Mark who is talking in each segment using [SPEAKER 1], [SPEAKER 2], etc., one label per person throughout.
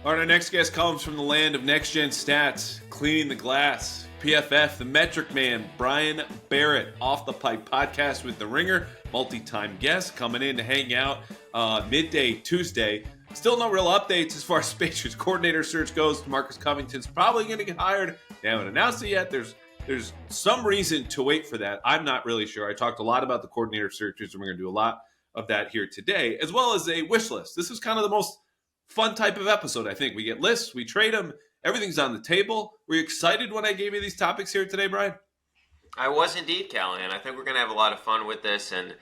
[SPEAKER 1] All right, our next guest comes from the land of next-gen stats, cleaning the glass, PFF, the metric man, Brian Barrett, Off the Pipe podcast with The Ringer, multi-time guest coming in to hang out midday Tuesday. Still no real updates as far as Patriots coordinator search goes. Marcus Covington's probably going to get hired. They haven't announced it yet. There's some reason to wait for that. I'm not really sure. I talked a lot about the coordinator searches, and we're going to do a lot of that here today, as well as a wish list. This is kind of the most fun type of episode, I think. We get lists, we trade them, everything's on the table. Were you excited when I gave you these topics here today, Brian?
[SPEAKER 2] I was indeed, Callahan. I think we're going to have a lot of fun with this, and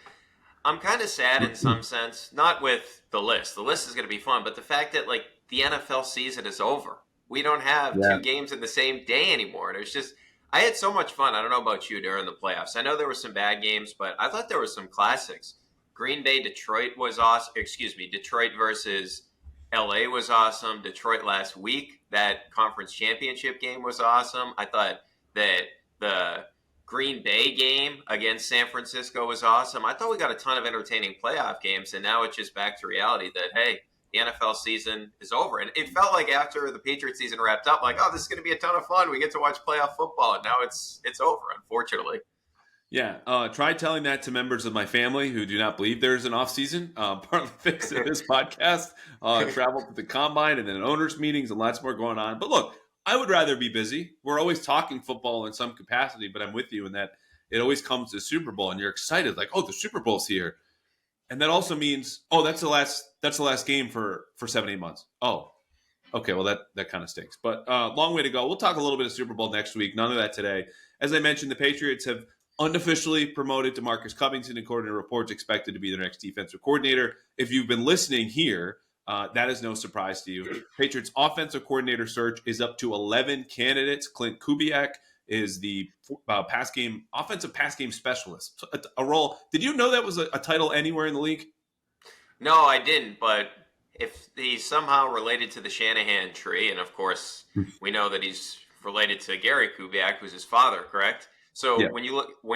[SPEAKER 2] I'm kind of sad in some sense, not with the list. The list is going to be fun, but the fact that, like, the NFL season is over. We don't have two games in the same day anymore, and it was just, I had so much fun. I don't know about you during the playoffs. I know there were some bad games, but I thought there were some classics. Green Bay, Detroit was awesome. Detroit versus LA was awesome. Detroit last week, that conference championship game was awesome. I thought that the Green Bay game against San Francisco was awesome. I thought we got a ton of entertaining playoff games, and now it's just back to reality that, hey, the NFL season is over. And it felt like after the Patriots season wrapped up, like, oh, this is going to be a ton of fun. We get to watch playoff football, and now it's over, unfortunately.
[SPEAKER 1] Yeah, try telling that to members of my family who do not believe there's an offseason. Part of the fix of this podcast, travel to the combine and then owners' meetings and lots more going on. But look, I would rather be busy. We're always talking football in some capacity, but I'm with you in that it always comes to the Super Bowl and you're excited, like, oh, the Super Bowl's here. And that also means, oh, that's the last game for 7-8 months. Oh, okay, well, that kind of stinks. But long way to go. We'll talk a little bit of Super Bowl next week. None of that today. As I mentioned, the Patriots have unofficially promoted to Marcus Covington, according to reports, expected to be their next defensive coordinator. If you've been listening here, that is no surprise to you. Patriots offensive coordinator search is up to 11 candidates. Clint Kubiak is the offensive pass game specialist. A role. Did you know that was a title anywhere in the league?
[SPEAKER 2] No, I didn't, but if he's somehow related to the Shanahan tree, and of course we know that he's related to Gary Kubiak, who's his father, correct? So yeah. when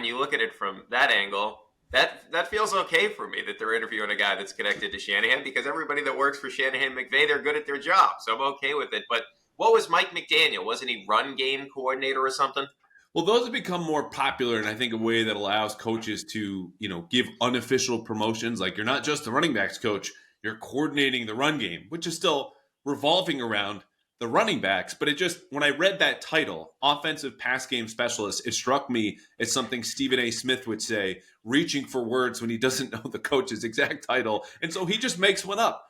[SPEAKER 2] you look at it from that angle, that feels okay for me that they're interviewing a guy that's connected to Shanahan, because everybody that works for Shanahan McVay, they're good at their job. So I'm okay with it. But what was Mike McDaniel? Wasn't he run game coordinator or something?
[SPEAKER 1] Well, those have become more popular, and I think a way that allows coaches to, give unofficial promotions. Like, you're not just the running backs coach, you're coordinating the run game, which is still revolving around the running backs. But when I read that title, offensive pass game specialist, it struck me as something Stephen A. Smith would say, reaching for words when he doesn't know the coach's exact title. And so he just makes one up.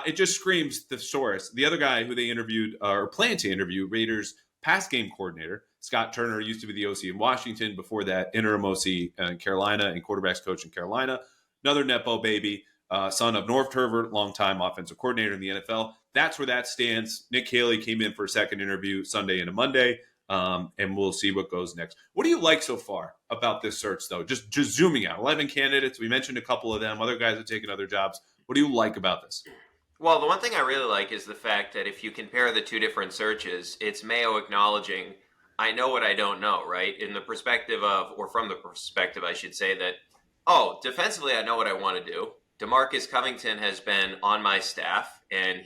[SPEAKER 1] It just screams the source. The other guy who they interviewed or plan to interview, Raiders pass game coordinator, Scott Turner, used to be the OC in Washington. Before that, interim OC in Carolina and quarterbacks coach in Carolina. Another Nepo baby, son of Norv Turner, longtime offensive coordinator in the NFL. That's where that stands. Nick Haley came in for a second interview Sunday into Monday, and we'll see what goes next. What do you like so far about this search, though? Just zooming out. 11 candidates. We mentioned a couple of them. Other guys have taken other jobs. What do you like about this?
[SPEAKER 2] Well, the one thing I really like is the fact that if you compare the two different searches, it's Mayo acknowledging, I know what I don't know, right? In the perspective of, or from the perspective, I should say that, oh, defensively, I know what I want to do. DeMarcus Covington has been on my staff, and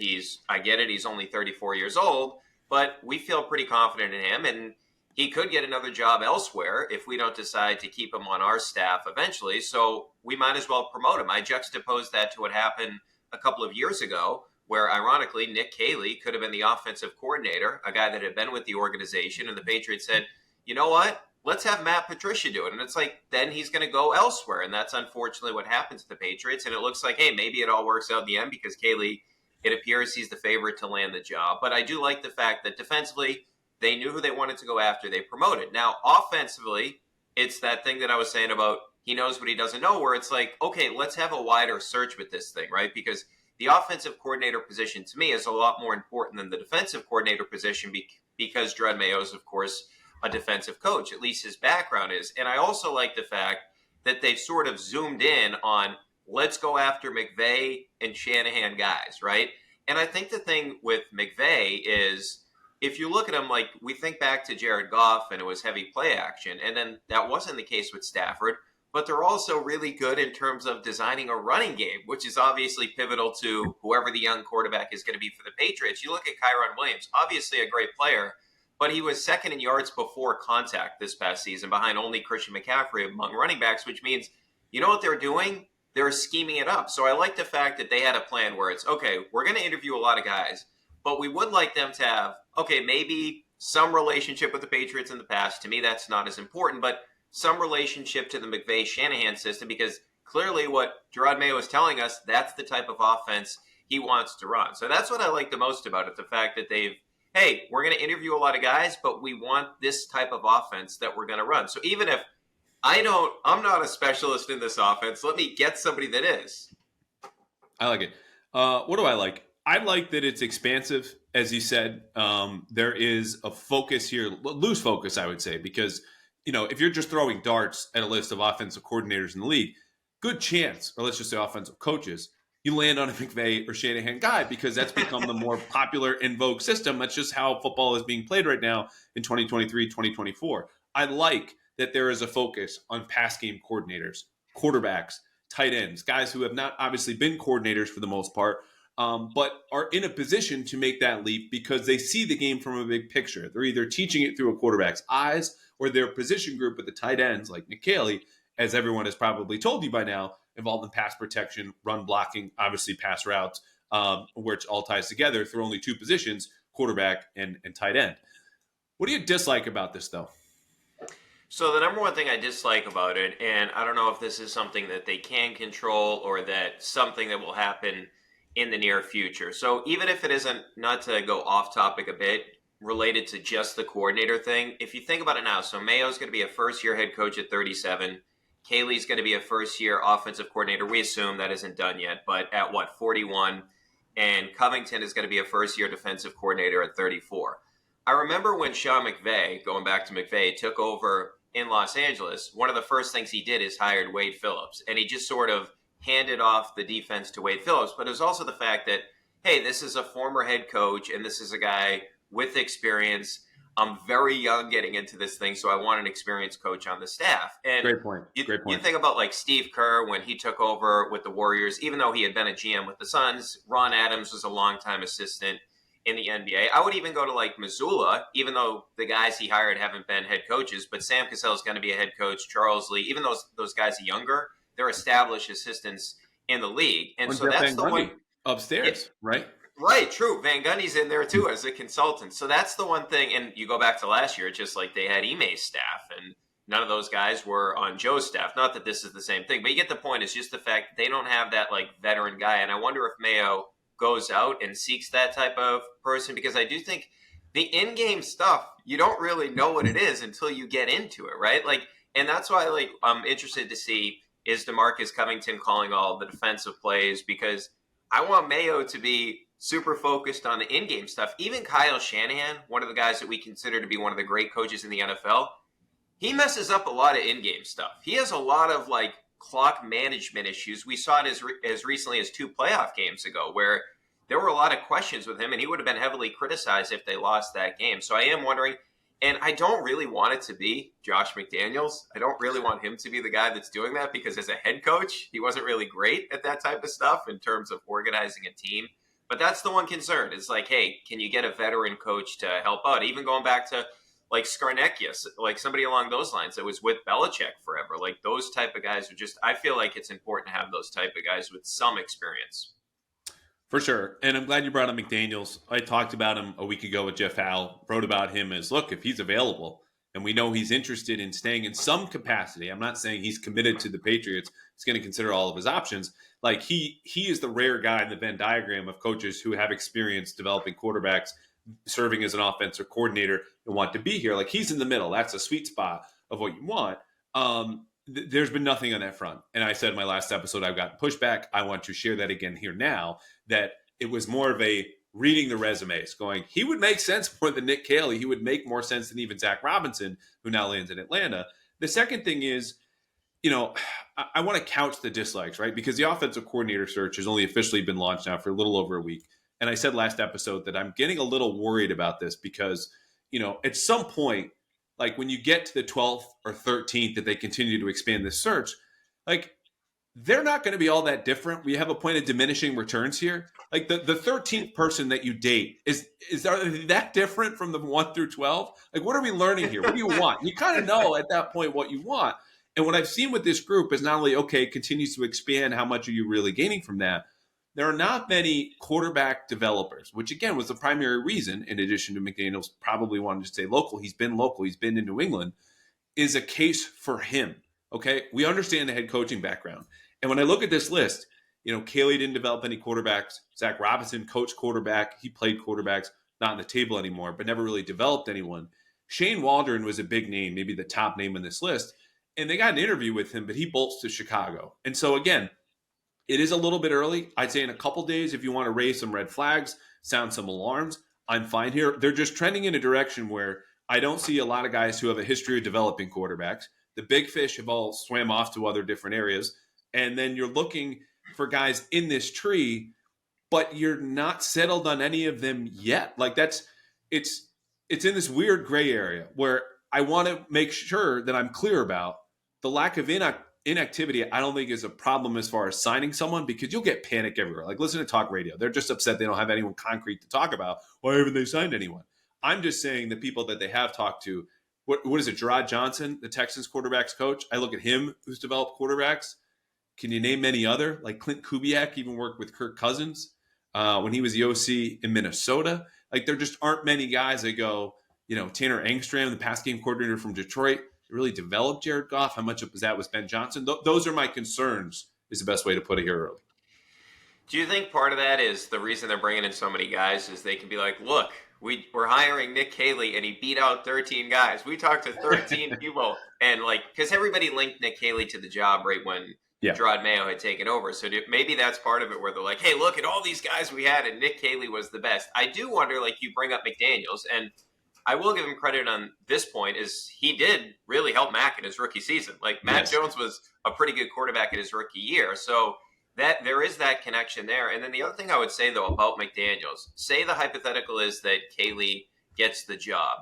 [SPEAKER 2] I get it, he's only 34 years old, but we feel pretty confident in him, and he could get another job elsewhere if we don't decide to keep him on our staff eventually, so we might as well promote him. I juxtaposed that to what happened a couple of years ago, where ironically Nick Haley could have been the offensive coordinator, a guy that had been with the organization, and the Patriots said, you know what? Let's have Matt Patricia do it. And it's like, then he's going to go elsewhere. And that's unfortunately what happens to the Patriots. And it looks like, hey, maybe it all works out in the end because Haley, it appears he's the favorite to land the job. But I do like the fact that defensively, they knew who they wanted to go after. They promoted. Now, offensively, it's that thing that I was saying about he knows what he doesn't know, where it's like, okay, let's have a wider search with this thing, right? Because the offensive coordinator position to me is a lot more important than the defensive coordinator position because Dread Mayo is, of course, a defensive coach. At least his background is. And I also like the fact that they've sort of zoomed in on let's go after McVay and Shanahan guys, right? And I think the thing with McVay is if you look at him, like we think back to Jared Goff and it was heavy play action, and then that wasn't the case with Stafford. but they're also really good in terms of designing a running game, which is obviously pivotal to whoever the young quarterback is going to be for the Patriots. You look at Kyron Williams, obviously a great player, but he was second in yards before contact this past season, behind only Christian McCaffrey among running backs, which means, you know what they're doing? They're scheming it up. So I like the fact that they had a plan where it's, okay, we're going to interview a lot of guys, but we would like them to have, okay, maybe some relationship with the Patriots in the past. To me, that's not as important, but some relationship to the McVay-Shanahan system, because clearly what Gerard Mayo is telling us, that's the type of offense he wants to run. So that's what I like the most about it, the fact that hey, we're going to interview a lot of guys, but we want this type of offense that we're going to run. So even if I'm not a specialist in this offense, let me get somebody that is.
[SPEAKER 1] I like it. What do I like? I like that it's expansive, as you said. There is a focus here, loose focus, I would say, because, if you're just throwing darts at a list of offensive coordinators in the league, good chance, or let's just say offensive coaches, you land on a McVay or Shanahan guy, because that's become the more popular in vogue system. That's just how football is being played right now in 2023, 2024. I like that there is a focus on pass game coordinators, quarterbacks, tight ends, guys who have not obviously been coordinators for the most part, but are in a position to make that leap because they see the game from a big picture. They're either teaching it through a quarterback's eyes, or their position group with the tight ends like Nick Caley, as everyone has probably told you by now, involved in pass protection, run blocking, obviously pass routes, where it all ties together through only two positions, quarterback and tight end. What do you dislike about this, though?
[SPEAKER 2] So the number one thing I dislike about it, and I don't know if this is something that they can control or that something that will happen in the near future. So even if it isn't, not to go off topic a bit, related to just the coordinator thing, if you think about it now, so Mayo's going to be a first-year head coach at 37. Caley's going to be a first-year offensive coordinator. We assume that isn't done yet, but at 41? And Covington is going to be a first-year defensive coordinator at 34. I remember when Sean McVay, going back to McVay, took over in Los Angeles, one of the first things he did is hired Wade Phillips. And he just sort of handed off the defense to Wade Phillips. But it was also the fact that, hey, this is a former head coach, and this is a guy with experience. I'm very young getting into this thing, so I want an experienced coach on the staff. And
[SPEAKER 1] Great point.
[SPEAKER 2] You
[SPEAKER 1] Great point.
[SPEAKER 2] think about like Steve Kerr when he took over with the Warriors, even though he had been a GM with the Suns. Ron Adams was a longtime assistant in the NBA. I would even go to like Missoula, even though the guys he hired haven't been head coaches, but Sam Cassell is going to be a head coach. Charles Lee, even though those guys are younger, they're established assistants in the league. And so that's the one
[SPEAKER 1] upstairs, right?
[SPEAKER 2] Right, true. Van Gundy's in there too as a consultant. So that's the one thing. And you go back to last year, just like they had Ime's staff, and none of those guys were on Joe's staff. Not that this is the same thing, but you get the point. It's just the fact they don't have that like veteran guy. And I wonder if Mayo goes out and seeks that type of person, because I do think the in-game stuff, you don't really know what it is until you get into it, right? Like, and that's why like I'm interested to see, is DeMarcus Covington calling all the defensive plays, because I want Mayo to be super focused on the in-game stuff. Even Kyle Shanahan, one of the guys that we consider to be one of the great coaches in the NFL, he messes up a lot of in-game stuff. He has a lot of like clock management issues. We saw it as recently as 2 playoff games ago, where there were a lot of questions with him, and he would have been heavily criticized if they lost that game. So I am wondering, and I don't really want it to be Josh McDaniels. I don't really want him to be the guy that's doing that, because as a head coach, he wasn't really great at that type of stuff in terms of organizing a team. But that's the one concern. It's like, hey, can you get a veteran coach to help out? Even going back to like Skarneckius, like somebody along those lines that was with Belichick forever. Like those type of guys are just, I feel like it's important to have those type of guys with some experience.
[SPEAKER 1] For sure. And I'm glad you brought up McDaniels. I talked about him a week ago with Jeff Howe, wrote about him as, look, if he's available and we know he's interested in staying in some capacity, I'm not saying he's committed to the Patriots, he's going to consider all of his options. Like he is the rare guy in the Venn diagram of coaches who have experience developing quarterbacks, serving as an offensive coordinator, and want to be here. Like he's in the middle. That's a sweet spot of what you want. There's been nothing on that front. And I said in my last episode, I've gotten pushback. I want to share that again here now, that it was more of a reading the resumes going, he would make sense more than Nick Caley. He would make more sense than even Zach Robinson, who now lands in Atlanta. The second thing is, I want to couch the dislikes, right? Because the offensive coordinator search has only officially been launched now for a little over a week. And I said last episode that I'm getting a little worried about this because, at some point, like when you get to the 12th or 13th that they continue to expand this search, Like, they're not going to be all that different. We have a point of diminishing returns here. Like the 13th person that you date is that different from the 1 through 12? Like, what are we learning here? What do you want? You kind of know at that point what you want. And what I've seen with this group is not only, okay, it continues to expand, how much are you really gaining from that? There are not many quarterback developers, which again was the primary reason, in addition to McDaniels probably wanted to stay local. He's been local, he's been in New England, is a case for him. Okay. We understand the head coaching background. And when I look at this list, Caley didn't develop any quarterbacks. Zach Robinson coached quarterback. He played quarterbacks, not on the table anymore, but never really developed anyone. Shane Waldron was a big name, maybe the top name on this list. And they got an interview with him, but he bolts to Chicago. And so, again, it is a little bit early. I'd say in a couple days, if you want to raise some red flags, sound some alarms, I'm fine here. They're just trending in a direction where I don't see a lot of guys who have a history of developing quarterbacks. The big fish have all swam off to other different areas. And then you're looking for guys in this tree, but you're not settled on any of them yet. Like it's in this weird gray area where I want to make sure that I'm clear about the lack of inactivity. I don't think is a problem as far as signing someone, because you'll get panic everywhere. Like, listen to talk radio. They're just upset they don't have anyone concrete to talk about. Why haven't they signed anyone? I'm just saying the people that they have talked to, what is it, Gerard Johnson, the Texans quarterbacks coach? I look at him, who's developed quarterbacks. Can you name any other? Like Clint Kubiak even worked with Kirk Cousins when he was the OC in Minnesota. Like, there just aren't many guys that go, Tanner Engstrom, the pass game coordinator from Detroit, really developed Jared Goff. How much of that was Ben Johnson? Those are my concerns, is the best way to put it here early.
[SPEAKER 2] Do you think part of that is the reason they're bringing in so many guys is they can be like, look, we're hiring Nick Caley and he beat out 13 guys. We talked to 13 people, and because everybody linked Nick Caley to the job right when Gerard Mayo had taken over. So maybe that's part of it, where they're like, hey, look at all these guys we had, and Nick Caley was the best. I do wonder, you bring up McDaniels, and I will give him credit on this point, is he did really help Mac in his rookie season. Matt Jones was a pretty good quarterback in his rookie year. So that there is that connection there. And then the other thing I would say, though, about McDaniels, say the hypothetical is that Caley gets the job.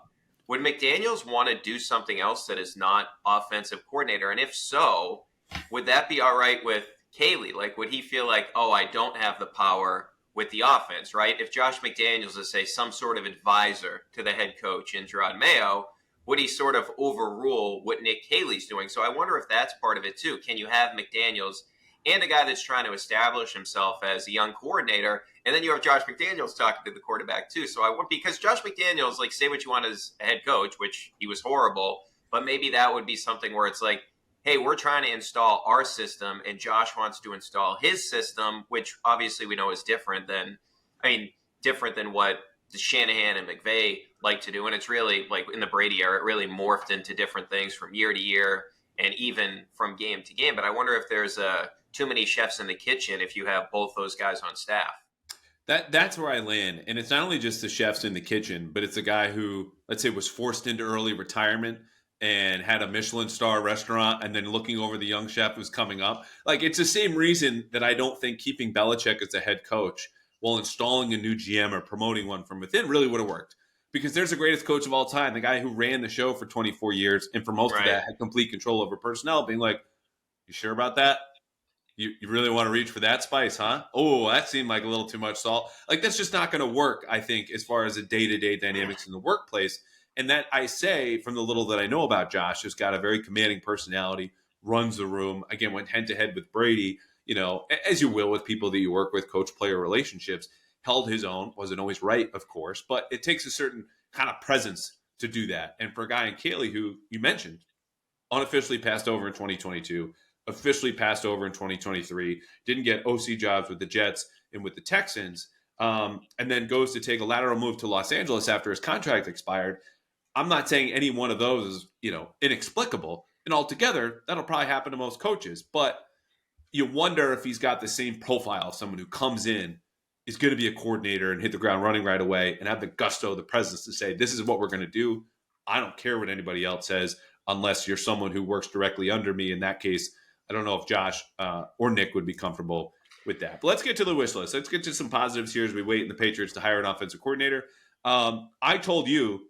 [SPEAKER 2] Would McDaniels want to do something else that is not offensive coordinator? And if so, would that be all right with Caley? Would he feel like, oh, I don't have the power with the offense, right? If Josh McDaniels is, say, some sort of advisor to the head coach in Gerard Mayo, would he sort of overrule what Nick Caley's doing? So I wonder if that's part of it, too. Can you have McDaniels and a guy that's trying to establish himself as a young coordinator, and then you have Josh McDaniels talking to the quarterback, too? So because Josh McDaniels, say what you want as a head coach, which he was horrible, but maybe that would be something where it's like, hey, we're trying to install our system, and Josh wants to install his system, which obviously we know is different than what Shanahan and McVay like to do. And it's really, in the Brady era, it really morphed into different things from year to year and even from game to game. But I wonder if there's too many chefs in the kitchen if you have both those guys on staff.
[SPEAKER 1] That's where I land. And it's not only just the chefs in the kitchen, but it's a guy who, let's say, was forced into early retirement and had a Michelin star restaurant, and then looking over the young chef who's coming up. It's the same reason that I don't think keeping Belichick as a head coach while installing a new GM or promoting one from within really would have worked. Because there's the greatest coach of all time, the guy who ran the show for 24 years, and for most of that had complete control over personnel, being like, you sure about that? You really want to reach for that spice, huh? Oh, that seemed like a little too much salt. That's just not going to work, I think, as far as the day-to-day dynamics in the workplace. And that, I say, from the little that I know about Josh, has got a very commanding personality, runs the room, again, went head-to-head with Brady, as you will with people that you work with, coach-player relationships, held his own, wasn't always right, of course, but it takes a certain kind of presence to do that. And for a guy in Caley, who you mentioned, unofficially passed over in 2022, officially passed over in 2023, didn't get OC jobs with the Jets and with the Texans, and then goes to take a lateral move to Los Angeles after his contract expired. I'm not saying any one of those is, inexplicable. And altogether, that'll probably happen to most coaches. But you wonder if he's got the same profile of someone who comes in, is going to be a coordinator and hit the ground running right away and have the gusto, the presence to say, this is what we're going to do. I don't care what anybody else says, unless you're someone who works directly under me. In that case, I don't know if Josh or Nick would be comfortable with that. But let's get to the wish list. Let's get to some positives here as we wait in the Patriots to hire an offensive coordinator. I told you,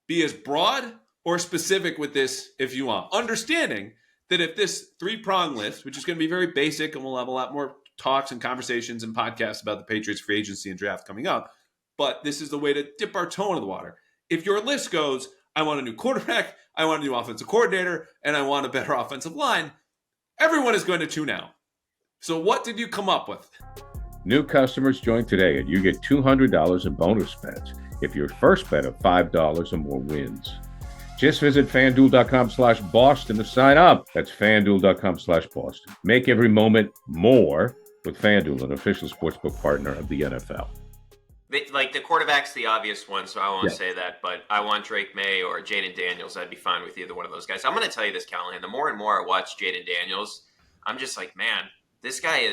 [SPEAKER 1] be as broad or specific with this if you want. Understanding that if this 3-prong list, which is going to be very basic, and we'll have a lot more talks and conversations and podcasts about the Patriots free agency and draft coming up, but this is the way to dip our toe in the water. If your list goes, I want a new quarterback, I want a new offensive coordinator, and I want a better offensive line, everyone is going to tune out. So what did you come up with?
[SPEAKER 3] New customers join today and you get $200 in bonus bets if your first bet of $5 or more wins. Just visit fanduel.com/Boston to sign up. That's fanduel.com/Boston. Make every moment more with Fanduel, an official sportsbook partner of the NFL.
[SPEAKER 2] Like, the quarterback's the obvious one, so I won't say that, but I want Drake May or Jaden Daniels. I'd be fine with either one of those guys. I'm going to tell you this, Callahan. The more and more I watch Jaden Daniels, I'm just like, man, this guy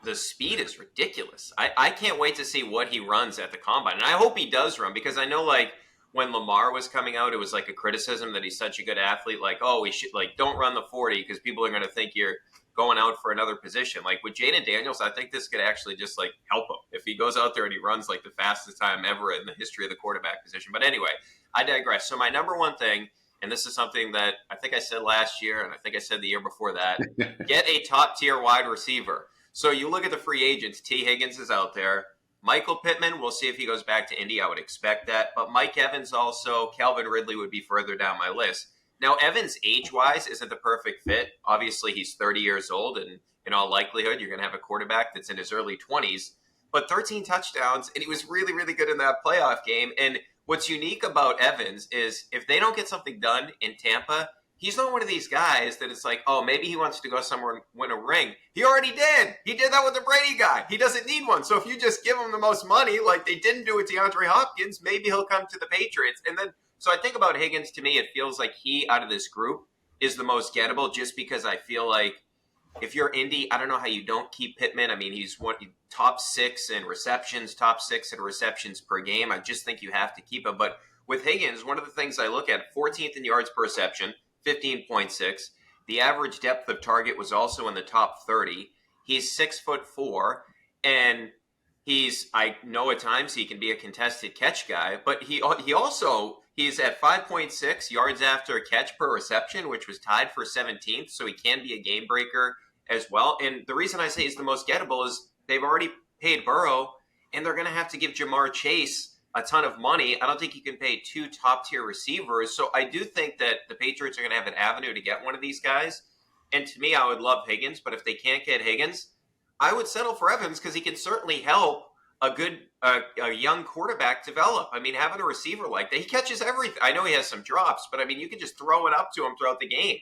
[SPEAKER 2] the speed is ridiculous. I can't wait to see what he runs at the combine. And I hope he does run, because I know, like, when Lamar was coming out, it was like a criticism that he's such a good athlete. Like, oh, we should, like, don't run the 40 because people are going to think you're going out for another position. Like, with Jaden Daniels, I think this could actually just, like, help him if he goes out there and he runs like the fastest time ever in the history of the quarterback position. But anyway, I digress. So my number one thing, and this is something that I think I said last year, and I think I said the year before that, get a top tier wide receiver. So you look at the free agents. T. Higgins is out there. Michael Pittman, we'll see if he goes back to Indy. I would expect that. But Mike Evans also, Calvin Ridley would be further down my list. Now, Evans, age-wise, isn't the perfect fit. Obviously, he's 30 years old, and in all likelihood, you're going to have a quarterback that's in his early 20s. But 13 touchdowns, and he was really, really good in that playoff game. And what's unique about Evans is if they don't get something done in Tampa, he's not one of these guys that it's like, oh, maybe he wants to go somewhere and win a ring. He already did. He did that with the Brady guy. He doesn't need one. So if you just give him the most money, like they didn't do with DeAndre Hopkins, maybe he'll come to the Patriots. And then, so I think about Higgins, to me, it feels like he, out of this group, is the most gettable, just because I feel like if you're Indy, I don't know how you don't keep Pittman. I mean, he's top 6 in receptions, top 6 in receptions per game. I just think you have to keep him. But with Higgins, one of the things I look at, 14th in yards per reception, 15.6. The average depth of target was also in the top 30. He's 6'4", and I know at times he can be a contested catch guy, but he's at 5.6 yards after a catch per reception, which was tied for 17th, so he can be a game breaker as well. And the reason I say he's the most gettable is they've already paid Burrow, and they're going to have to give Jamar Chase a ton of money. I don't think you can pay 2 top-tier receivers. So I do think that the Patriots are going to have an avenue to get one of these guys. And to me, I would love Higgins. But if they can't get Higgins, I would settle for Evans, because he can certainly help a young quarterback develop. I mean, having a receiver like that, he catches everything. I know he has some drops, but I mean, you can just throw it up to him throughout the game.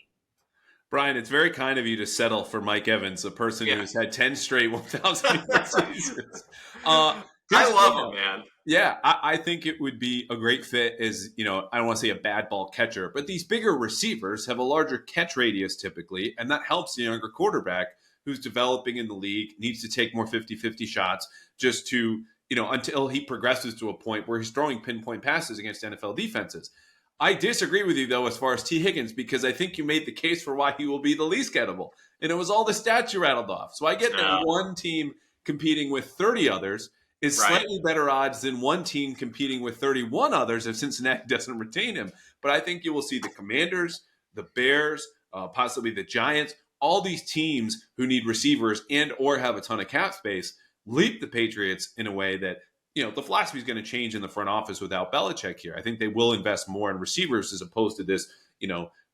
[SPEAKER 1] Brian, it's very kind of you to settle for Mike Evans, a person who's had 10 straight 1,000 seasons.
[SPEAKER 2] I love him, man.
[SPEAKER 1] Yeah, I think it would be a great fit as, I don't want to say a bad ball catcher, but these bigger receivers have a larger catch radius typically, and that helps the younger quarterback who's developing in the league, needs to take more 50-50 shots just to, until he progresses to a point where he's throwing pinpoint passes against NFL defenses. I disagree with you, though, as far as T. Higgins, because I think you made the case for why he will be the least gettable. And it was all the stats you rattled off. So I get that one team competing with 30 others is slightly better odds than one team competing with 31 others if Cincinnati doesn't retain him. But I think you will see the Commanders, the Bears, possibly the Giants, all these teams who need receivers and or have a ton of cap space leap the Patriots in a way that, the philosophy is going to change in the front office without Belichick here. I think they will invest more in receivers as opposed to this,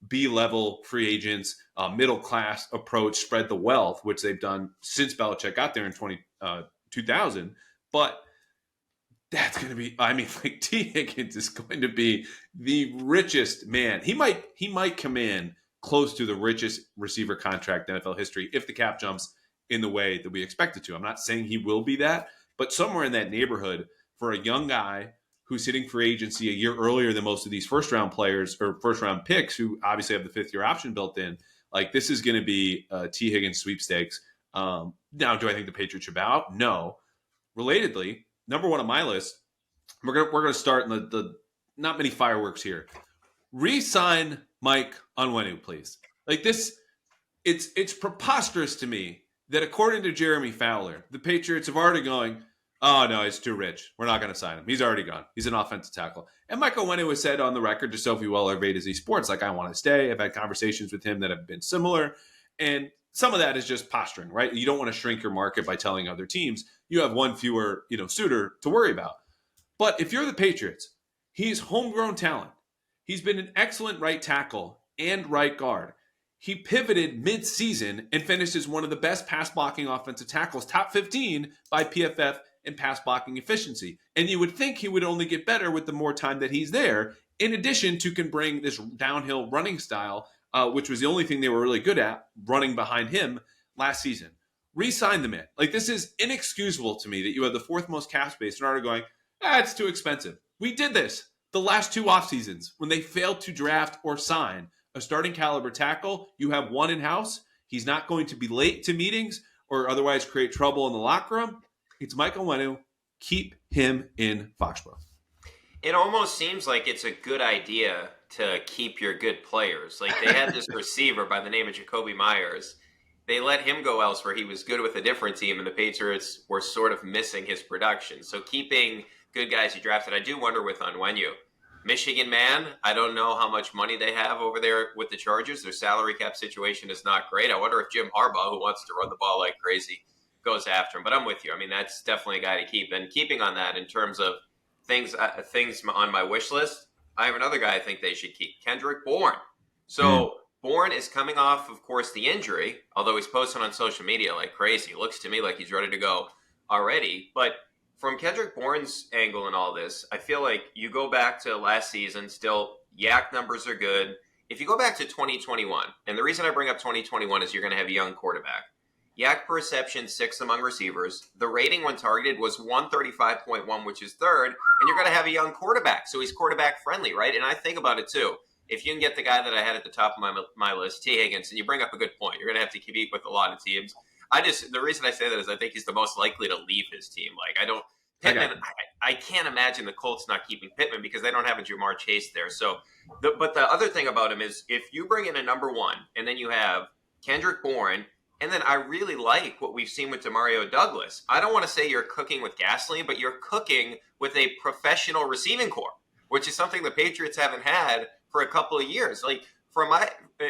[SPEAKER 1] B-level free agents, middle-class approach, spread the wealth, which they've done since Belichick got there in 2000. But that's going to be, T. Higgins is going to be the richest man. He might come in close to the richest receiver contract in NFL history if the cap jumps in the way that we expect it to. I'm not saying he will be that, but somewhere in that neighborhood for a young guy who's hitting free agency a year earlier than most of these first-round players or first-round picks who obviously have the fifth-year option built in. Like, this is going to be T. Higgins sweepstakes. Now, do I think the Patriots should bow out? No. Relatedly, number one on my list, we're gonna start in the not many fireworks here. Re-sign Mike Onwenu, please. Like this, it's preposterous to me that according to Jeremy Fowler, the Patriots have already going, Oh, no, he's too rich. We're not going to sign him. He's already gone. He's an offensive tackle. And Michael Wenu has said on the record to Sophie Weller of A to Z Sports, like, I want to stay. I've had conversations with him that have been similar. And some of that is just posturing, right? You don't want to shrink your market by telling other teams you have one fewer, suitor to worry about. But if you're the Patriots, he's homegrown talent. He's been an excellent right tackle and right guard. He pivoted mid-season and finished as one of the best pass blocking offensive tackles, top 15 by PFF in pass blocking efficiency. And you would think he would only get better with the more time that he's there, in addition to can bring this downhill running style, which was the only thing they were really good at, running behind him last season. Re-sign the man. Like, this is inexcusable to me that you have the fourth most cap space and are going, it's too expensive. We did this the last two off seasons when they failed to draft or sign a starting caliber tackle. You have one in-house. He's not going to be late to meetings or otherwise create trouble in the locker room. It's Michael Wenu. Keep him in Foxborough.
[SPEAKER 2] It almost seems like it's a good idea to keep your good players. Like, they had this receiver by the name of Jacoby Myers. They let him go elsewhere. He was good with a different team, and the Patriots were sort of missing his production. So keeping good guys you drafted. I do wonder with Onwenu. Michigan man, I don't know how much money they have over there with the Chargers. Their salary cap situation is not great. I wonder if Jim Harbaugh, who wants to run the ball like crazy, goes after him. But I'm with you. I mean, that's definitely a guy to keep. And keeping on that in terms of things on my wish list, I have another guy I think they should keep, Kendrick Bourne. So Bourne is coming off, of course, the injury, although he's posting on social media like crazy. It looks to me like he's ready to go already. But from Kendrick Bourne's angle in all this, I feel like you go back to last season, still yak numbers are good. If you go back to 2021, and the reason I bring up 2021 is you're going to have a young quarterback. Yak per reception, 6th among receivers. The rating when targeted was 135.1, which is 3rd, and you're going to have a young quarterback, so he's quarterback friendly, right? And I think about it too. If you can get the guy that I had at the top of my list, T. Higgins, and you bring up a good point, you're going to have to compete with a lot of teams. The reason I say that is I think he's the most likely to leave his team. Like, Pittman, I can't imagine the Colts not keeping Pittman because they don't have a Jamar Chase there. So, but the other thing about him is if you bring in a number one and then you have Kendrick Bourne, and then I really like what we've seen with Demario Douglas. I don't want to say you're cooking with gasoline, but you're cooking with a professional receiving corps, which is something the Patriots haven't had for a couple of years. Like,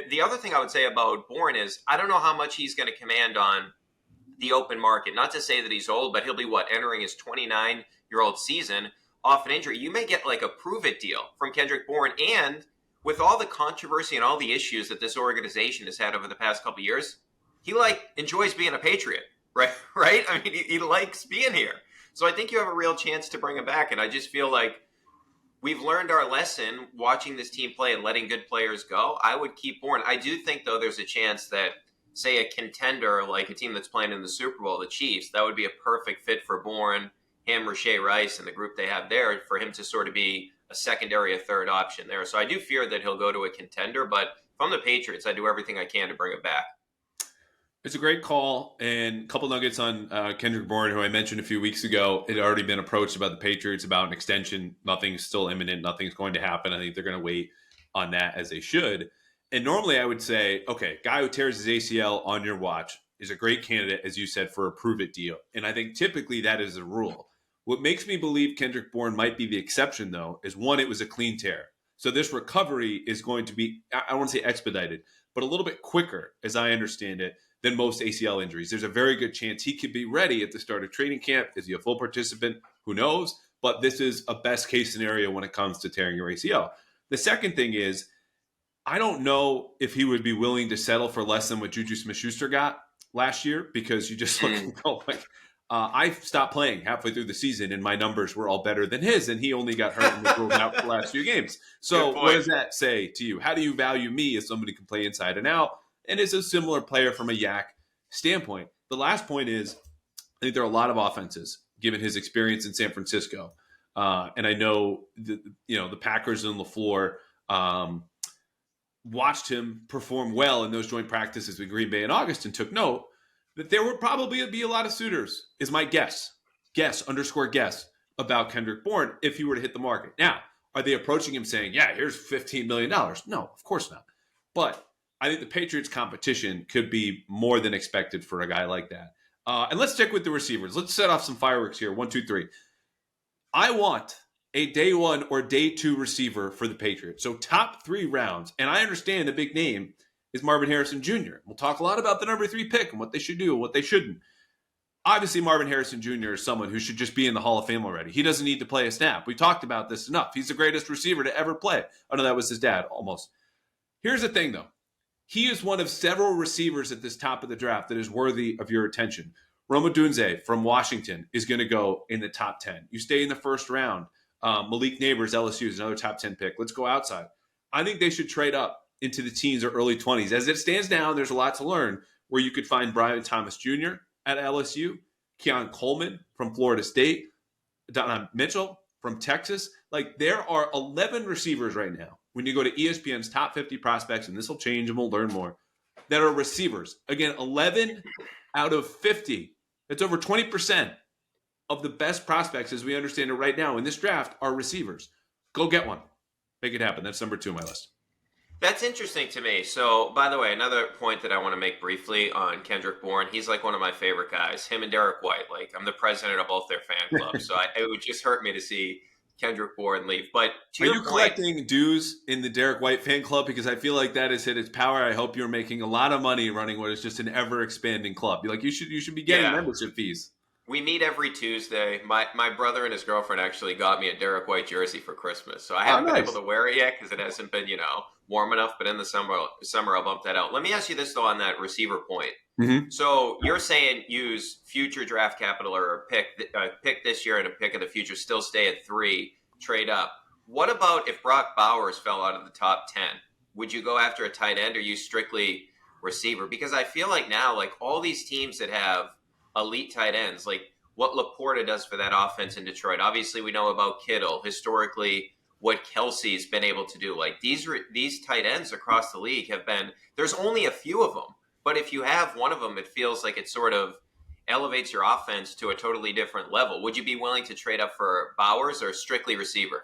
[SPEAKER 2] the other thing I would say about Bourne is I don't know how much he's going to command on the open market. Not to say that he's old, but he'll be entering his 29-year-old season off an injury. You may get like a prove-it deal from Kendrick Bourne, and with all the controversy and all the issues that this organization has had over the past couple of years, he enjoys being a Patriot, right? Right? I mean, he likes being here. So I think you have a real chance to bring him back, and I just feel like we've learned our lesson watching this team play and letting good players go. I would keep Bourne. I do think, though, there's a chance that, say, a contender, like a team that's playing in the Super Bowl, the Chiefs, that would be a perfect fit for Bourne, him, Rashae Rice, and the group they have there for him to sort of be a secondary, a third option there. So I do fear that he'll go to a contender, but from the Patriots, I do everything I can to bring it back.
[SPEAKER 1] It's a great call, and a couple nuggets on Kendrick Bourne, who I mentioned a few weeks ago. It had already been approached about the Patriots about an extension. Nothing's still imminent. Nothing's going to happen. I think they're going to wait on that, as they should. And normally I would say, okay, guy who tears his ACL on your watch is a great candidate, as you said, for a prove-it deal. And I think typically that is the rule. What makes me believe Kendrick Bourne might be the exception, though, is one, it was a clean tear. So this recovery is going to be, I don't want to say expedited, but a little bit quicker, as I understand it, than most ACL injuries. There's a very good chance he could be ready at the start of training camp. Is he a full participant? Who knows? But this is a best case scenario when it comes to tearing your ACL. The second thing is, I don't know if he would be willing to settle for less than what Juju Smith-Schuster got last year, because you just look and go like, I stopped playing halfway through the season and my numbers were all better than his, and he only got hurt and was ruled out for the last few games. So what does that say to you? How do you value me as somebody who can play inside and out and is a similar player from a yak standpoint? The last point is, I think there are a lot of offenses, given his experience in San Francisco. And I know the Packers and LaFleur watched him perform well in those joint practices with Green Bay in August and took note that there would probably be a lot of suitors, is my guess about Kendrick Bourne if he were to hit the market. Now, are they approaching him saying, yeah, here's $15 million? No, of course not. But I think the Patriots' competition could be more than expected for a guy like that. And let's stick with the receivers. Let's set off some fireworks here. 1, 2, 3. I want a day 1 or day 2 receiver for the Patriots. So top 3 rounds. And I understand the big name is Marvin Harrison Jr. We'll talk a lot about the number 3 pick and what they should do and what they shouldn't. Obviously, Marvin Harrison Jr. is someone who should just be in the Hall of Fame already. He doesn't need to play a snap. We talked about this enough. He's the greatest receiver to ever play. Oh, no, that was his dad, almost. Here's the thing, though. He is one of several receivers at this top of the draft that is worthy of your attention. Rome Odunze from Washington is going to go in the top 10. You stay in the first round. Malik Neighbors, LSU, is another top 10 pick. Let's go outside. I think they should trade up into the teens or early 20s. As it stands now, there's a lot to learn where you could find Brian Thomas Jr. at LSU, Keon Coleman from Florida State, Don Mitchell from Texas. Like, there are 11 receivers right now when you go to ESPN's top 50 prospects, and this will change and we'll learn more, that are receivers. Again, 11 out of 50. That's over 20% of the best prospects, as we understand it right now in this draft, are receivers. Go get one. Make it happen. That's number 2 on my list.
[SPEAKER 2] That's interesting to me. So, by the way, another point that I want to make briefly on Kendrick Bourne, he's like one of my favorite guys. Him and Derek White. Like, I'm the president of both their fan clubs, so it would just hurt me to see Kendrick Bourne leave. But to
[SPEAKER 1] are
[SPEAKER 2] your
[SPEAKER 1] you
[SPEAKER 2] point,
[SPEAKER 1] collecting dues in the Derek White fan club? Because I feel like that has hit its power. I hope you're making a lot of money running what is just an ever expanding club. You should be getting membership fees.
[SPEAKER 2] We meet every Tuesday. My brother and his girlfriend actually got me a Derek White jersey for Christmas. So I haven't been able to wear it yet because it hasn't been, warm enough. But in the summer, I'll bump that out. Let me ask you this, though, on that receiver point.
[SPEAKER 1] Mm-hmm.
[SPEAKER 2] So you're saying use future draft capital or a pick this year and a pick in the future, still stay at 3, trade up. What about if Brock Bowers fell out of the top 10? Would you go after a tight end or use strictly receiver? Because I feel like now, like all these teams that have elite tight ends, like what Laporta does for that offense in Detroit. Obviously, we know about Kittle. Historically, what Kelsey's been able to do. Like these tight ends across the league have been, there's only a few of them. But if you have one of them, it feels like it sort of elevates your offense to a totally different level. Would you be willing to trade up for Bowers or strictly receiver?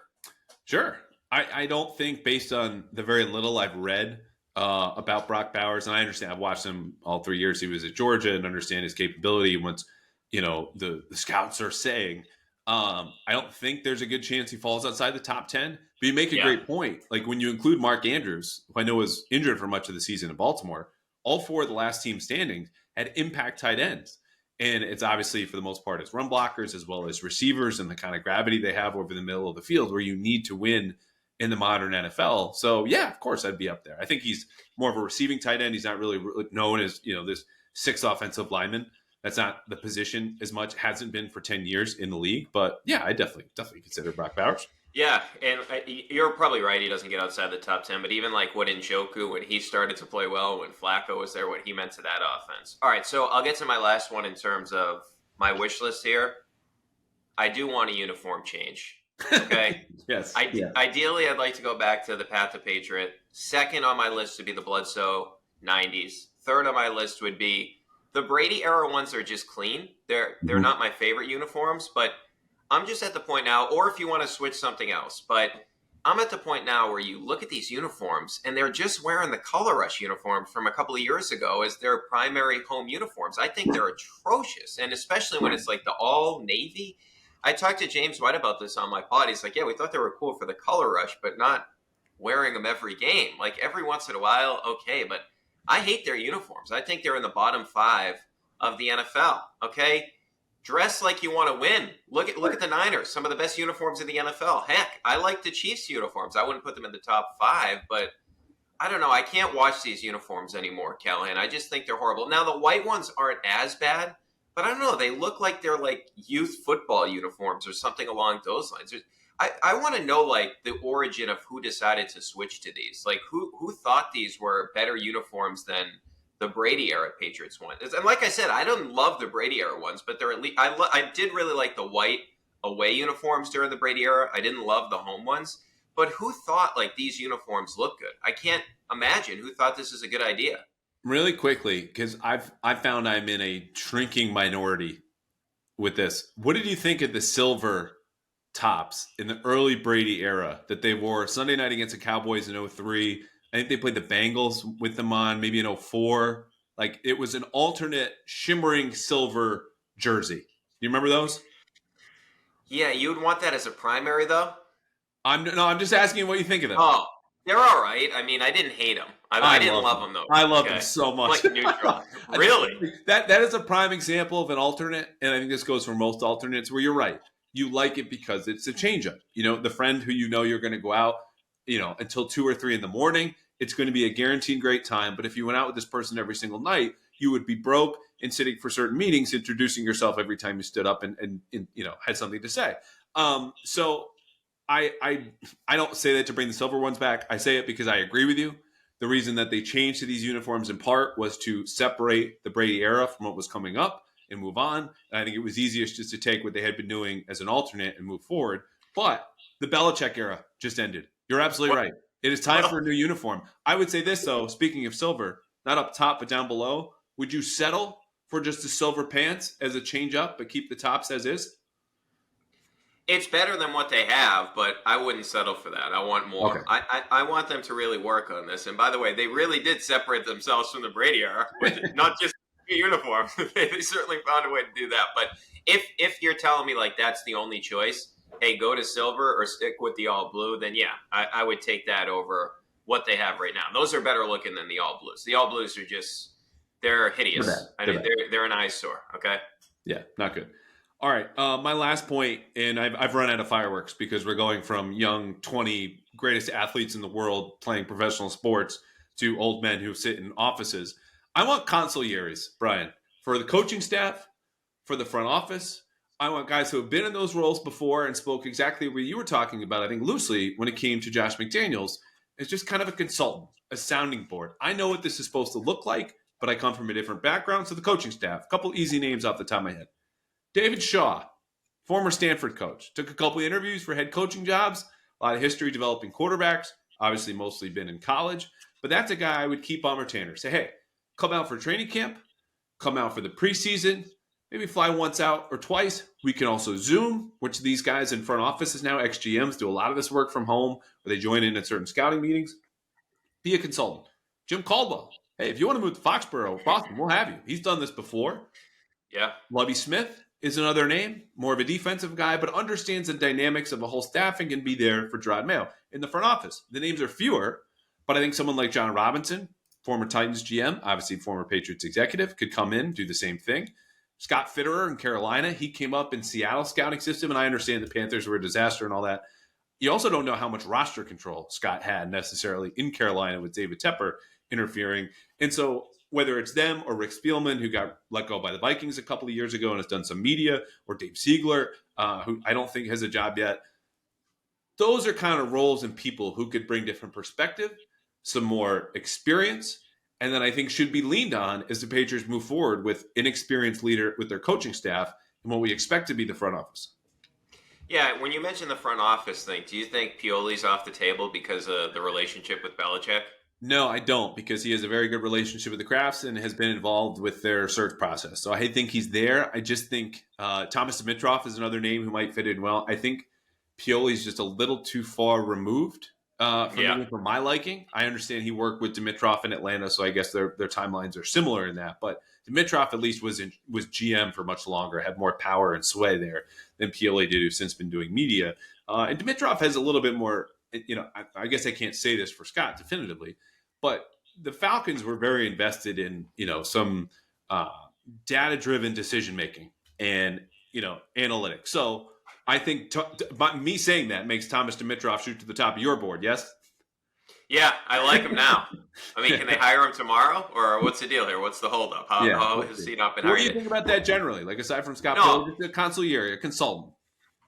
[SPEAKER 1] Sure. I don't think, based on the very little I've read about Brock Bowers, and I understand, I've watched him all 3 years he was at Georgia and understand his capability and what's, the scouts are saying. I don't think there's a good chance he falls outside the top 10, but you make a great point. Like when you include Mark Andrews, who I know was injured for much of the season in Baltimore, all 4 of the last team standings had impact tight ends. And it's obviously, for the most part, it's run blockers as well as receivers and the kind of gravity they have over the middle of the field where you need to win in the modern NFL. So, yeah, of course, I'd be up there. I think he's more of a receiving tight end. He's not really known as, this 6th offensive lineman. That's not the position as much. Hasn't been for 10 years in the league. But, yeah, I definitely consider Brock Bowers.
[SPEAKER 2] Yeah, and you're probably right. He doesn't get outside the top 10. But even like what Njoku, when he started to play well, when Flacco was there, what he meant to that offense. All right, so I'll get to my last one in terms of my wish list here. I do want a uniform change. Okay.
[SPEAKER 1] Yes.
[SPEAKER 2] Ideally, I'd like to go back to the Path of Patriot. Second on my list would be the Bledsoe 90s. Third on my list would be the Brady era ones are just clean. They're not my favorite uniforms, but I'm just at the point now, or if you want to switch something else, but I'm at the point now where you look at these uniforms and they're just wearing the Color Rush uniforms from a couple of years ago as their primary home uniforms. I think they're atrocious, and especially when it's like the all navy. I talked to James White about this on my pod. He's like, yeah, we thought they were cool for the Color Rush, but not wearing them every game. Like every once in a while, okay, but I hate their uniforms. I think they're in the bottom 5 of the NFL, okay? Dress like you want to win. Look at the Niners, some of the best uniforms in the NFL. Heck, I like the Chiefs uniforms. I wouldn't put them in the top 5, but I don't know. I can't watch these uniforms anymore, Callahan. I just think they're horrible. Now, the white ones aren't as bad, but I don't know. They look like they're like youth football uniforms or something along those lines. I want to know like the origin of who decided to switch to these. Like who thought these were better uniforms than the Brady era Patriots ones. And like I said, I don't love the Brady era ones, but they're at least I did really like the white away uniforms during the Brady era. I didn't love the home ones, but who thought like these uniforms look good? I can't imagine who thought this is a good idea.
[SPEAKER 1] Really quickly, because I found I'm in a shrinking minority with this. What did you think of the silver tops in the early Brady era that they wore Sunday night against the Cowboys in 2003? I think they played the Bengals with them on, maybe in 2004. Like it was an alternate shimmering silver jersey. Do you remember those?
[SPEAKER 2] Yeah, you would want that as a primary, though?
[SPEAKER 1] I'm just asking what you think of them.
[SPEAKER 2] Oh, they're all right. I mean, I didn't hate them. I didn't love them, though.
[SPEAKER 1] I love them so much.
[SPEAKER 2] Like neutral. Really?
[SPEAKER 1] That is a prime example of an alternate, and I think this goes for most alternates where you're right. You like it because it's a changeup. The friend who you're going to go out, until 2 or 3 in the morning, it's going to be a guaranteed great time. But if you went out with this person every single night, you would be broke and sitting for certain meetings, introducing yourself every time you stood up and had something to say. So I don't say that to bring the silver ones back. I say it because I agree with you. The reason that they changed to these uniforms in part was to separate the Brady era from what was coming up and move on. And I think it was easiest just to take what they had been doing as an alternate and move forward. But the Belichick era just ended. You're absolutely right. It is time for a new uniform. I would say this, though, speaking of silver, not up top, but down below. Would you settle for just the silver pants as a change up, but keep the tops as is?
[SPEAKER 2] It's better than what they have, but I wouldn't settle for that. I want more.
[SPEAKER 1] Okay.
[SPEAKER 2] I want them to really work on this. And by the way, they really did separate themselves from the Brady era, not just the uniform. They certainly found a way to do that. But if you're telling me like that's the only choice, hey, go to silver or stick with the all blue, then yeah, I would take that over what they have right now. Those are better looking than the all blues. The all blues are just, they're hideous. They're an eyesore. Okay.
[SPEAKER 1] Yeah, not good. All right, my last point, and I've run out of fireworks because we're going from young 20 greatest athletes in the world playing professional sports to old men who sit in offices. I want consiglieres, Brian, for the coaching staff, for the front office. I want guys who have been in those roles before and spoke exactly what you were talking about, I think loosely, when it came to Josh McDaniels. It's just kind of a consultant, a sounding board. I know what this is supposed to look like, but I come from a different background. So the coaching staff, a couple easy names off the top of my head. David Shaw, former Stanford coach, took a couple of interviews for head coaching jobs, a lot of history developing quarterbacks, obviously mostly been in college, but that's a guy I would keep on retainer. Say, hey, come out for training camp, come out for the preseason, maybe fly once out or twice. We can also Zoom, which these guys in front offices now, ex-GMs, do a lot of this work from home, where they join in at certain scouting meetings. Be a consultant. Jim Caldwell, hey, if you want to move to Foxborough or Boston, we'll have you. He's done this before.
[SPEAKER 2] Yeah.
[SPEAKER 1] Lovie Smith is another name, more of a defensive guy, but understands the dynamics of a whole staff and can be there for Gerard Mayo. In the front office, the names are fewer, but I think someone like John Robinson, former Titans GM, obviously former Patriots executive, could come in, do the same thing. Scott Fitterer in Carolina, he came up in Seattle scouting system, and I understand the Panthers were a disaster and all that. You also don't know how much roster control Scott had necessarily in Carolina with David Tepper interfering. And so whether it's them or Rick Spielman, who got let go by the Vikings a couple of years ago and has done some media, or Dave Ziegler, who I don't think has a job yet, those are kind of roles and people who could bring different perspective, some more experience, and then I think should be leaned on as the Patriots move forward with inexperienced leader with their coaching staff and what we expect to be the front office.
[SPEAKER 2] Yeah, when you mention the front office thing, do you think Pioli's off the table because of the relationship with Belichick?
[SPEAKER 1] No, I don't, because he has a very good relationship with the Crafts and has been involved with their search process. So I think he's there. I just think Thomas Dimitroff is another name who might fit in well. I think Pioli's just a little too far removed for my liking. I understand he worked with Dimitroff in Atlanta, so I guess their timelines are similar in that. But Dimitroff at least was GM for much longer, had more power and sway there than Pioli did, who's since been doing media. And Dimitroff has a little bit more, I guess I can't say this for Scott definitively, but the Falcons were very invested in, some data-driven decision-making and, analytics. So I think me saying that makes Thomas Dimitroff shoot to the top of your board, yes?
[SPEAKER 2] Yeah, I like him now. I mean, can they hire him tomorrow, or what's the deal here? What's the holdup? How has he not been hired?
[SPEAKER 1] What do you think about that generally? Like, aside from Scott Pioli, just a consigliere, a consultant.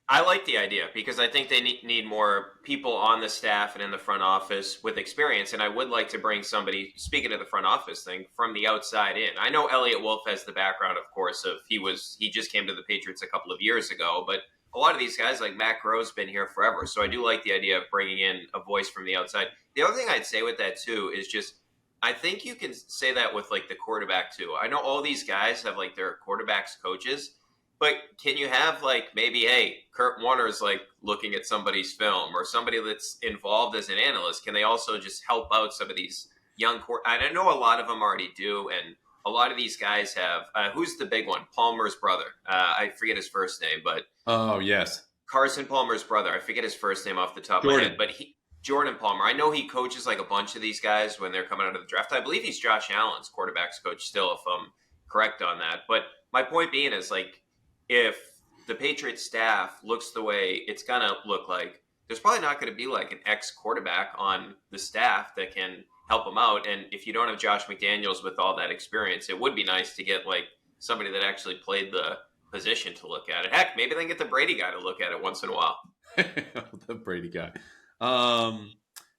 [SPEAKER 2] I like the idea because I think they need more people on the staff and in the front office with experience. And I would like to bring somebody, speaking of the front office thing, from the outside in. I know Elliot Wolf has the background, of course, of he just came to the Patriots a couple of years ago, but a lot of these guys like Matt Groh's been here forever. So I do like the idea of bringing in a voice from the outside. The other thing I'd say with that too is just, I think you can say that with like the quarterback too. I know all these guys have like their quarterbacks coaches, but can you have like maybe, hey, Kurt Warner's like looking at somebody's film, or somebody that's involved as an analyst? Can they also just help out some of these young I know a lot of them already do, and a lot of these guys have, who's the big one? Palmer's brother. I forget his first name, but.
[SPEAKER 1] Oh, yes.
[SPEAKER 2] Carson Palmer's brother. I forget his first name off the top of my head, but Jordan Palmer. I know he coaches like a bunch of these guys when they're coming out of the draft. I believe he's Josh Allen's quarterback's coach still, if I'm correct on that. But my point being is, like, if the Patriots staff looks the way it's going to look like, there's probably not going to be like an ex-quarterback on the staff that can help them out. And if you don't have Josh McDaniels with all that experience, it would be nice to get like somebody that actually played the position to look at it. Heck, maybe they can get the Brady guy to look at it once in a while.
[SPEAKER 1] The Brady guy.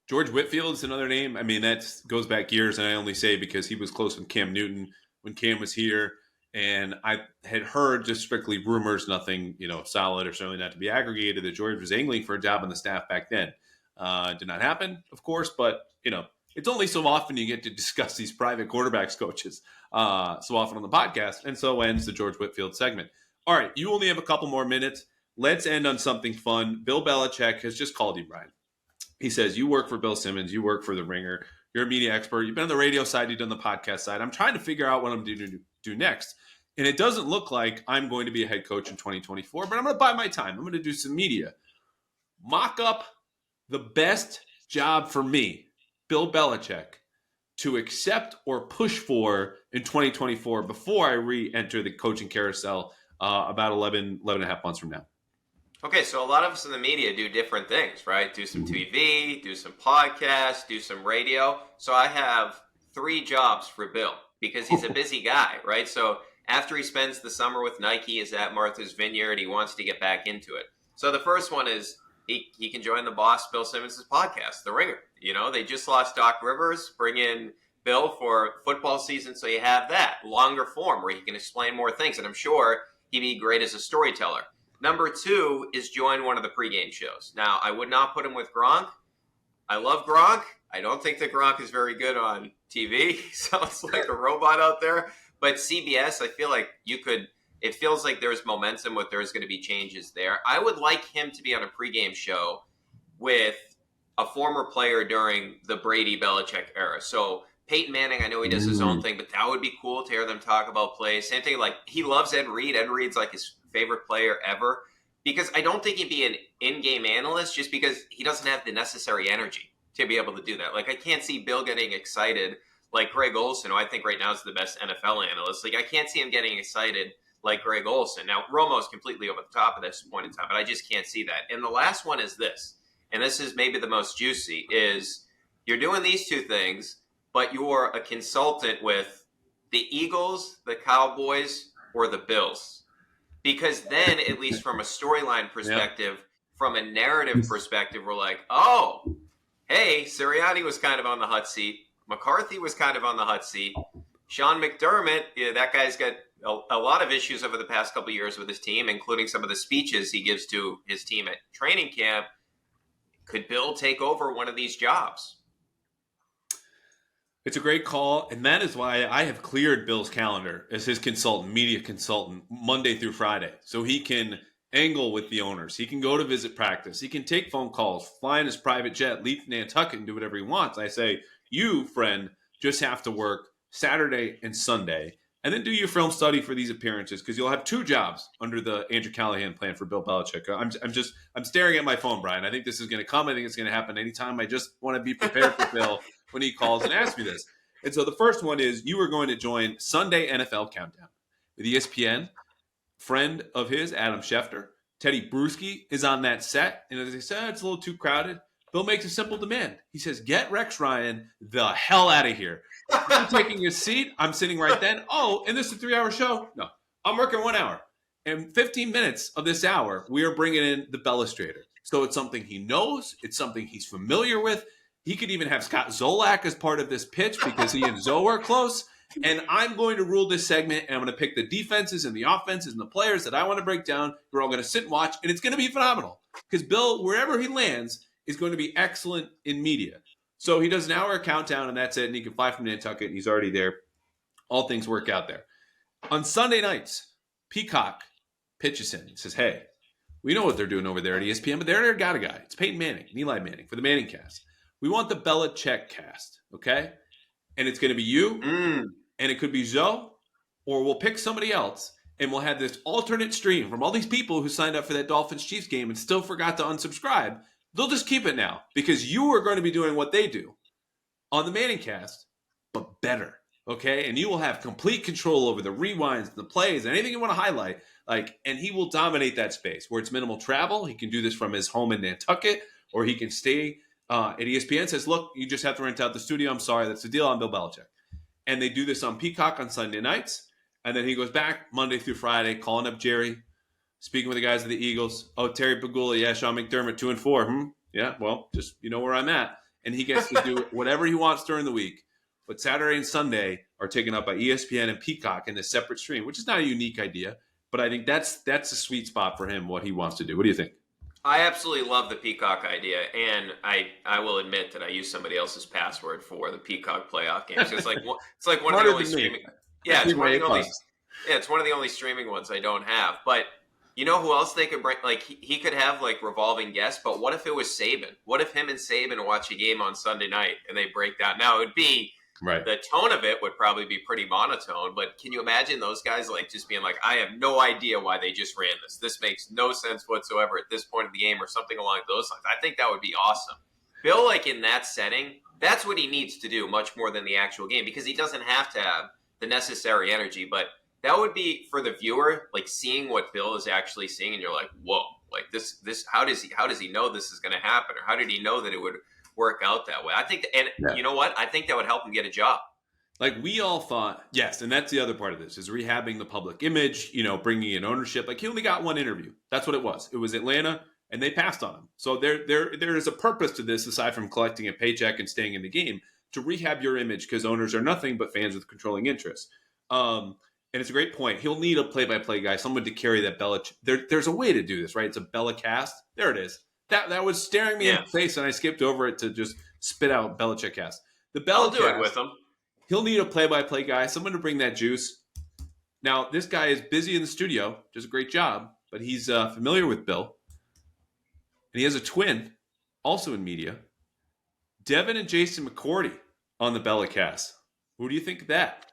[SPEAKER 1] George Whitfield is another name. I mean, that goes back years, and I only say because he was close with Cam Newton when Cam was here. And I had heard just strictly rumors, nothing, solid or certainly not to be aggregated, that George was angling for a job on the staff back then. Did not happen, of course, but, it's only so often you get to discuss these private quarterbacks coaches so often on the podcast. And so ends the George Whitfield segment. All right, you only have a couple more minutes. Let's end on something fun. Bill Belichick has just called you, Brian. He says, you work for Bill Simmons. You work for The Ringer. You're a media expert. You've been on the radio side. You've done the podcast side. I'm trying to figure out what I'm going to do next. And it doesn't look like I'm going to be a head coach in 2024, but I'm going to buy my time. I'm going to do some media. Mock up the best job for me, Bill Belichick, to accept or push for in 2024 before I re-enter the coaching carousel about 11 and a half months from now.
[SPEAKER 2] Okay, so a lot of us in the media do different things, right? Do some TV, do some podcasts, do some radio. So I have 3 jobs for Bill because he's a busy guy, right? So after he spends the summer with Nike, is at Martha's Vineyard, he wants to get back into it. So the first one is he can join the boss, Bill Simmons' podcast, The Ringer. They just lost Doc Rivers. Bring in Bill for football season, so you have that longer form where he can explain more things. And I'm sure he'd be great as a storyteller. Number 2 is join one of the pregame shows. Now, I would not put him with Gronk. I love Gronk. I don't think that Gronk is very good on TV. He sounds like a robot out there. But CBS, I feel like it feels like there's momentum with there's going to be changes there. I would like him to be on a pregame show with a former player during the Brady-Belichick era. So Peyton Manning, I know he does his own thing, but that would be cool to hear them talk about plays. Same thing, like he loves Ed Reed. Ed Reed's like his favorite player ever. Because I don't think he'd be an in-game analyst just because he doesn't have the necessary energy to be able to do that. Like I can't see Bill getting excited like Greg Olsen, who I think right now is the best NFL analyst. Like I can't see him getting excited like Greg Olsen. Now, Romo's completely over the top at this point in time, but I just can't see that. And the last one is this, and this is maybe the most juicy, is you're doing these 2 things, but you're a consultant with the Eagles, the Cowboys, or the Bills. Because then, at least from a storyline perspective, from a narrative perspective, we're like, oh, hey, Sirianni was kind of on the hot seat. McCarthy was kind of on the hot seat. Sean McDermott, that guy's got a lot of issues over the past couple of years with his team, including some of the speeches he gives to his team at training camp. Could Bill take over one of these jobs?
[SPEAKER 1] It's a great call, and that is why I have cleared Bill's calendar as his consultant, media consultant, Monday through Friday, so he can angle with the owners. He can go to visit practice. He can take phone calls, fly in his private jet, leave to Nantucket, and do whatever he wants. I say, you, friend, just have to work Saturday and Sunday, and then do your film study for these appearances, because you'll have 2 jobs under the Andrew Callahan plan for Bill Belichick. I'm staring at my phone, Brian. I think this is going to come. I think it's going to happen anytime. I just want to be prepared for Bill when he calls and asks me this. And so the first one is you are going to join Sunday NFL Countdown with ESPN. Friend of his, Adam Schefter. Teddy Bruschi is on that set. And as I said, it's a little too crowded. Bill makes a simple demand. He says, get Rex Ryan the hell out of here. I'm taking his seat. I'm sitting right then. Oh, and this is a 3-hour show? No, I'm working 1 hour. And 15 minutes of this hour, we are bringing in the Bellustrator. So it's something he knows. It's something he's familiar with. He could even have Scott Zolak as part of this pitch because he and Zoe are close. And I'm going to rule this segment, and I'm going to pick the defenses and the offenses and the players that I want to break down. We're all going to sit and watch, and it's going to be phenomenal. Because Bill, wherever he lands, is going to be excellent in media. So he does an hour countdown, and that's it. And he can fly from Nantucket, and he's already there. All things work out there. On Sunday nights, Peacock pitches in and says, hey, we know what they're doing over there at ESPN, but they're got a guy. It's Peyton Manning and Eli Manning for the Manning cast. We want the Belichick cast, okay? And it's going to be you, and it could be Zoe, or we'll pick somebody else, and we'll have this alternate stream from all these people who signed up for that Dolphins-Chiefs game and still forgot to unsubscribe. They'll just keep it now because you are going to be doing what they do on the Manning Cast, but better, okay? And you will have complete control over the rewinds, the plays, and anything you want to highlight. And he will dominate that space where it's minimal travel. He can do this from his home in Nantucket, or he can stay at ESPN and says, look, you just have to rent out the studio. I'm sorry, that's the deal. I'm Bill Belichick. And they do this on Peacock on Sunday nights. And then he goes back Monday through Friday, calling up Jerry, speaking with the guys of the Eagles. Oh, Terry Pagula, yeah, Sean McDermott, 2-4. Yeah, well, just you know where I'm at. And he gets to do whatever he wants during the week. But Saturday and Sunday are taken up by ESPN and Peacock in a separate stream, which is not a unique idea. But I think that's a sweet spot for him, what he wants to do. What do you think?
[SPEAKER 2] I absolutely love the Peacock idea, and I will admit that I use somebody else's password for the Peacock playoff games. It's like one of the only streaming. Yeah, it's one of the only. Yeah, it's one of the only streaming ones I don't have. But you know who else they could bring? Like he could have like revolving guests. But what if it was Saban? What if him and Saban watch a game on Sunday night and they break down? Now it would be. Right. The tone of it would probably be pretty monotone, but can you imagine those guys like just being like, I have no idea why they just ran this. This makes no sense whatsoever at this point of the game or something along those lines. I think that would be awesome. Bill, like in that setting, that's what he needs to do much more than the actual game because he doesn't have to have the necessary energy, but that would be for the viewer, like seeing what Bill is actually seeing and you're like, whoa, like this, how does he know this is going to happen? Or how did he know that it would work out that way? I think, You know what? I think that would help him get a job.
[SPEAKER 1] Like we all thought, yes, and that's the other part of this is rehabbing the public image, bringing in ownership. Like he only got one interview. That's what it was. It was Atlanta, and they passed on him. So there is a purpose to this aside from collecting a paycheck and staying in the game to rehab your image because owners are nothing but fans with controlling interests. And it's a great point. He'll need a play-by-play guy, someone to carry that Belichick. There's a way to do this, right? It's a Belicast. There it is. That was staring me in the face, and I skipped over it to just spit out Belichick cast. The Belicast,
[SPEAKER 2] I'll do it with him.
[SPEAKER 1] He'll need a play-by-play guy, someone to bring that juice. Now, this guy is busy in the studio, does a great job, but he's familiar with Bill. And he has a twin, also in media. Devin and Jason McCourty on the Belicast. Who do you think of that?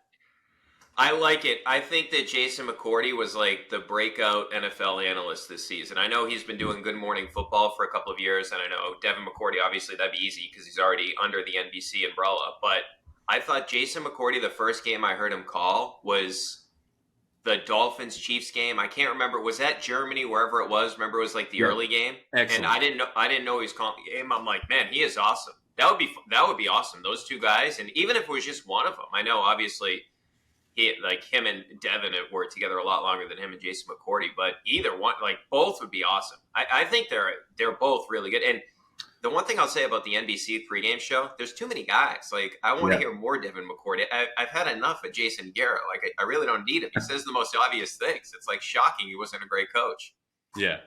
[SPEAKER 2] I like it. I think that Jason McCourty was like the breakout NFL analyst this season. I know he's been doing Good Morning Football for a couple of years, and I know Devin McCourty, obviously that'd be easy because he's already under the NBC umbrella. But I thought Jason McCourty, the first game I heard him call was the Dolphins-Chiefs game. I can't remember. Was that Germany, wherever it was? Remember, it was like the early game? Excellent. And I didn't know he was calling the game. I'm like, man, he is awesome. That would be awesome. Those two guys, and even if it was just one of them, I know obviously him and Devin have worked together a lot longer than him and Jason McCourty, but either one, like both would be awesome. I think they're both really good. And the one thing I'll say about the NBC pregame show, there's too many guys. Like I want to hear more Devin McCourty. I've had enough of Jason Garrett. Like I really don't need him. He says the most obvious things. It's like shocking he wasn't a great coach.
[SPEAKER 1] Yeah.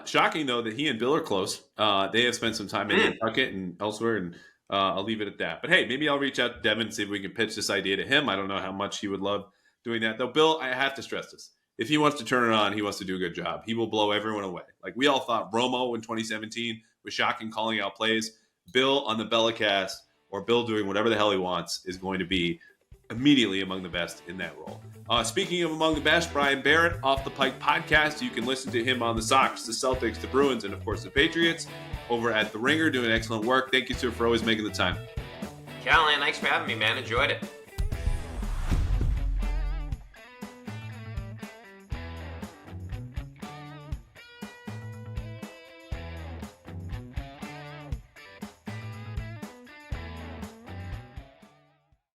[SPEAKER 1] Shocking though that he and Bill are close. They have spent some time in Nantucket and elsewhere, and I'll leave it at that. But hey, maybe I'll reach out to Devin and see if we can pitch this idea to him. I don't know how much he would love doing that. Though, Bill, I have to stress this. If he wants to turn it on, he wants to do a good job. He will blow everyone away. Like we all thought Romo in 2017 was shocking calling out plays. Bill on the Belicast, or Bill doing whatever the hell he wants, is going to be immediately among the best in that role. Speaking of among the best, Brian Barrett, Off the Pike podcast. You can listen to him on the Sox, the Celtics, the Bruins, and of course the Patriots over at The Ringer, doing excellent work. Thank you, sir, for always making the time.
[SPEAKER 2] Callahan, thanks for having me, man. Enjoyed it.